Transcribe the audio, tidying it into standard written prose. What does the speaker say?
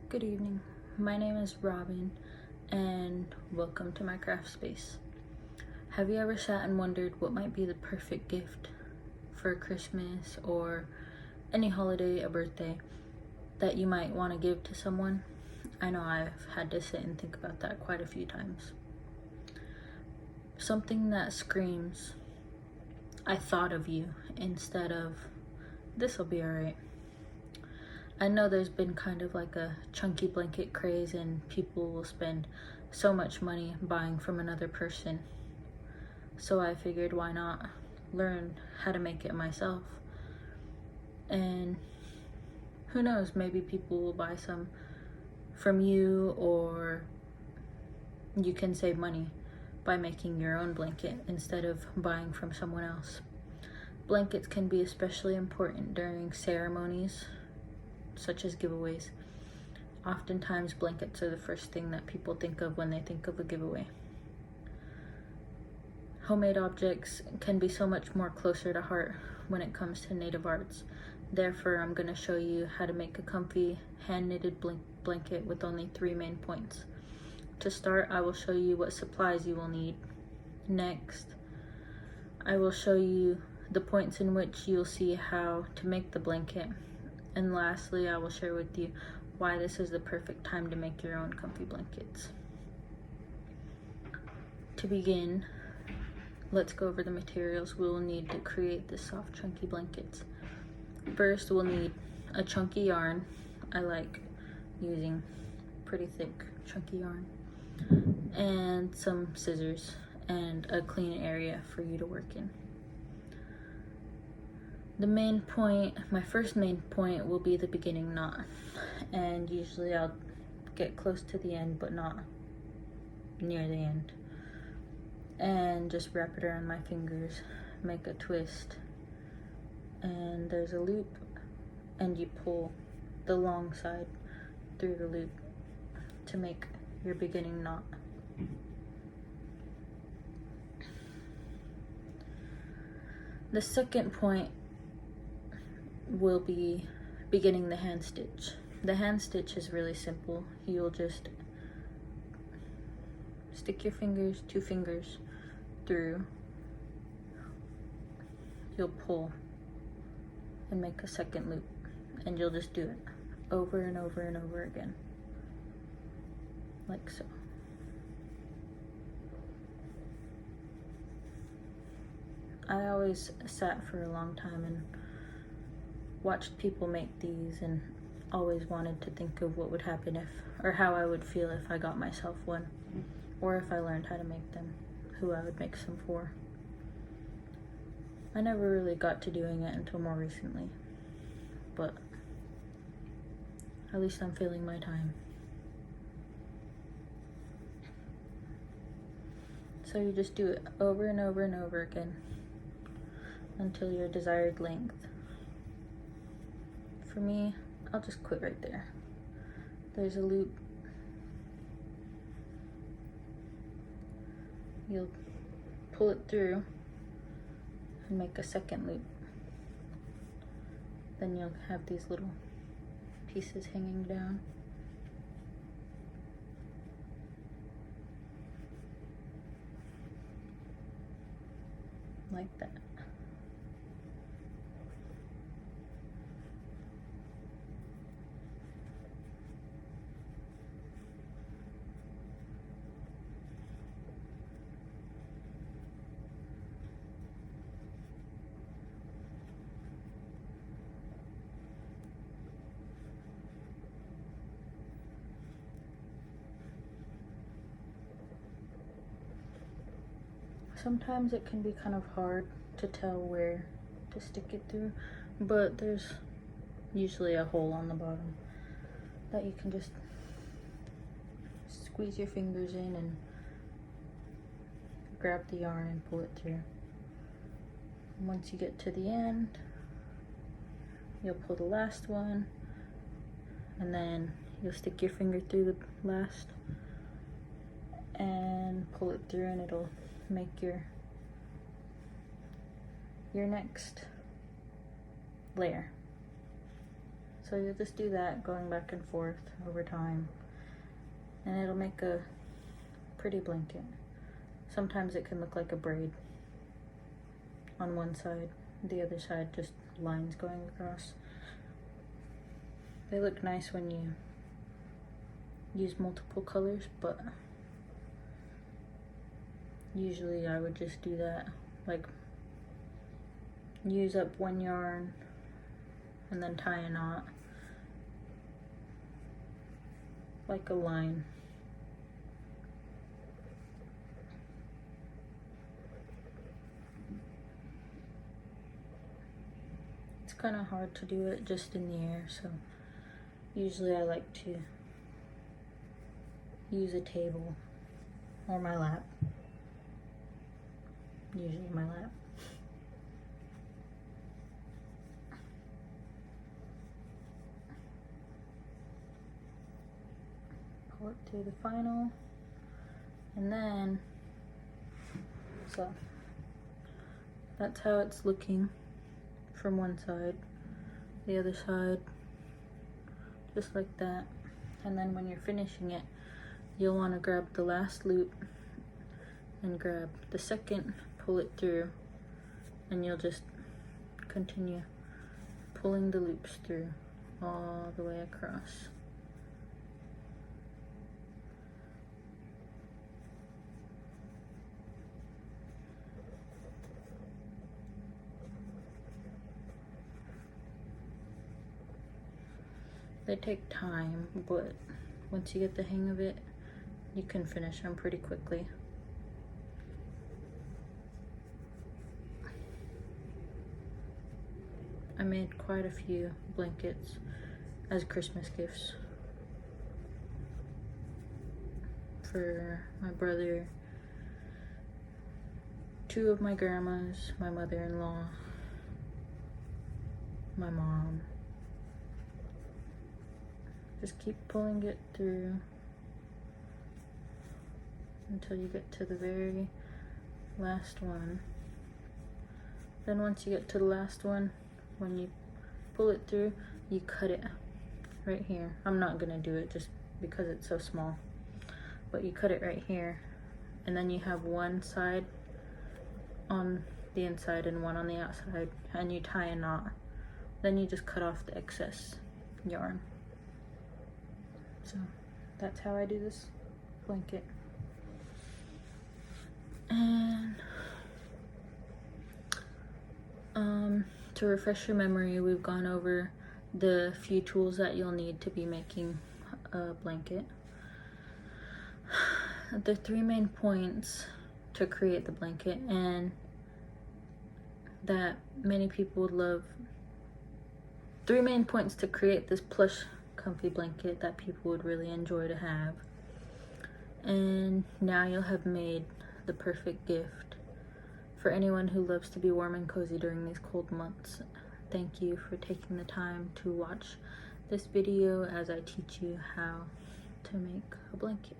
Good evening. My name is Robin, and welcome to my craft space. Have you ever sat and wondered what might be the perfect gift for Christmas or any holiday, a birthday, that you might want to give to someone? I know I've had to sit and think about that quite a few times. Something that screams, I thought of you, instead of, this'll be alright. I know there's been kind of like a chunky blanket craze, and people will spend so much money buying from another person. So I figured, why not learn how to make it myself? And who knows, maybe people will buy some from you, or you can save money by making your own blanket instead of buying from someone else. Blankets can be especially important during ceremonies such as giveaways. Oftentimes, blankets are the first thing that people think of when they think of a giveaway. Homemade objects can be so much more closer to heart when it comes to native arts. Therefore, I'm going to show you how to make a comfy, hand-knitted blanket with only 3 main points. To start, I will show you what supplies you will need. Next, I will show you the points in which you'll see how to make the blanket. And lastly, I will share with you why this is the perfect time to make your own comfy blankets. To begin, let's go over the materials we will need to create this soft, chunky blankets. First, we'll need a chunky yarn. I like using pretty thick, chunky yarn. And some scissors and a clean area for you to work in. The main point, my first main point, will be the beginning knot, and usually I'll get close to the end but not near the end, and just wrap it around my fingers, make a twist, and there's a loop, and you pull the long side through the loop to make your beginning knot. The second point will be beginning the hand stitch. The hand stitch is really simple. You'll just stick your fingers, 2 fingers through. You'll pull and make a second loop, and you'll just do it over and over and over again, like so. I always sat for a long time and watched people make these, and always wanted to think of what would happen if, or how I would feel if I got myself one, or if I learned how to make them, who I would make some for. I never really got to doing it until more recently, but at least I'm feeling my time. So you just do it over and over and over again until your desired length. For me, I'll just quit right there. There's a loop. You'll pull it through and make a second loop. Then you'll have these little pieces hanging down. Like that. Sometimes it can be kind of hard to tell where to stick it through, but there's usually a hole on the bottom that you can just squeeze your fingers in and grab the yarn and pull it through. Once you get to the end, you'll pull the last one, and then you'll stick your finger through the last and pull it through, and it'll make your next layer. So you'll just do that, going back and forth over time, and it'll make a pretty blanket. Sometimes it can look like a braid on one side, the other side just lines going across. They look nice when you use multiple colors, but usually I would just do that, like use up one yarn and then tie a knot like a line. It's kind of hard to do it just in the air, so usually I like to use a table or my lap. Usually my lap. Pull it through the final, and then, so that's how it's looking from one side. The other side, just like that. And then when you're finishing it, you'll want to grab the last loop and grab the second, pull it through, and you'll just continue pulling the loops through all the way across. They take time, but once you get the hang of it, you can finish them pretty quickly. I made quite a few blankets as Christmas gifts for my brother, 2 of my grandmas, my mother-in-law, my mom. Just keep pulling it through until you get to the very last one. Then once you get to the last one, when you pull it through, you cut it right here. I'm not gonna do it just because it's so small, but you cut it right here, and then you have one side on the inside and one on the outside, and you tie a knot. Then you just cut off the excess yarn. So that's how I do this blanket. And to refresh your memory, we've gone over the few tools that you'll need to be making a blanket. The 3 main points to create the blanket, and that many people would love. 3 main points to create this plush comfy blanket that people would really enjoy to have. And now you'll have made the perfect gift for anyone who loves to be warm and cozy during these cold months. Thank you for taking the time to watch this video as I teach you how to make a blanket.